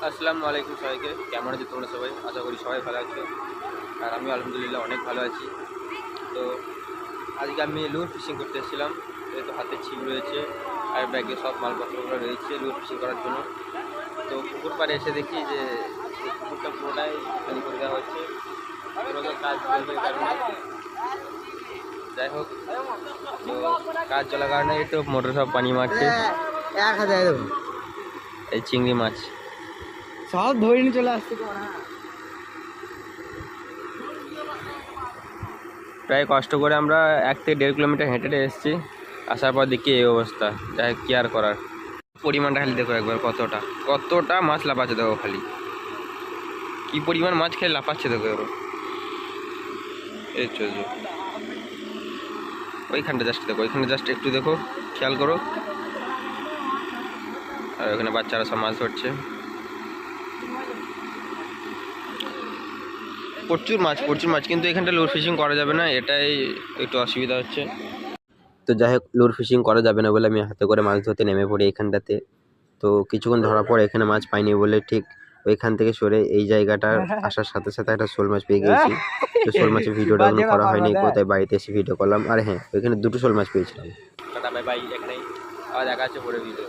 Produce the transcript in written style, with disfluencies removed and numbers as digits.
আসসালামু আলাইকুম সবাইকে। কেমন আছো তোমরা সবাই? আশা করি সবাই ভালো আছো, আর আমি আলহামদুলিল্লাহ অনেক ভালো আছি। তো আজকে আমি লুর ফিশিং করতে এসেছিলাম। যেহেতু হাতে ছিপ রয়েছে আর ব্যাগে সব মালপত্রগুলো রয়েছে লুর ফিশিং করার জন্য। তো পুকুর পাড়ে এসে দেখি যে এই পুকুরটা পুরোটাই খালি করে দেওয়া হচ্ছে, কোনো তো কাজ চলবে এই কারণে। যাই হোক, তো কাজ চলার কারণে তো মোটর সব পানি মারছে। 1000 দেবো, এই চিংড়ি মাছ সব ধরে নিয়ে চলে আসছে তো না। প্রায় কষ্ট করে আমরা 1 থেকে 1.5 কিলোমিটার হেঁটে হেঁটে এসেছি। আসার পর দেখি এই অবস্থা। যাই কি আর করার। পরিমাণটা খালি দেখো একবার, কতটা মাছ লাফাচ্ছে দেখো, খালি কি পরিমাণ মাছ খেয়ে লাফাচ্ছে দেখো এবার। এই চলছে ওইখানটা জাস্ট দেখো, ওইখানে জাস্ট একটু দেখো, খেয়াল করো। আর ওখানে বাচ্চারা সব মাছ ধরছে। প্রচুর মাছ, কিন্তু এখানটা লুর ফিশিং করা যাবে না, এটাই একটু অসুবিধা হচ্ছে। তো যাই হোক, লুর ফিশিং করা যাবে না বলে আমি হাতে করে মাছ ধরতে নেমে পড়ি এখানটাতে। তো কিছুক্ষণ ধরার পর এখানে মাছ পাইনি বলে ঠিক ওইখান থেকে সরে এই জায়গাটার আসার সাথে সাথে একটা শোল মাছ পেয়ে গেছি। তো শোল মাছের ভিডিওটা এখনো করা হয়নি, কোথায় বাড়িতে এসে ভিডিও করলাম। আর হ্যাঁ, ওইখানে 2টো শোল মাছ পেয়েছিলাম। টাটা বাই বাই, এখানেই আবার দেখা আছে পরে ভিডিও।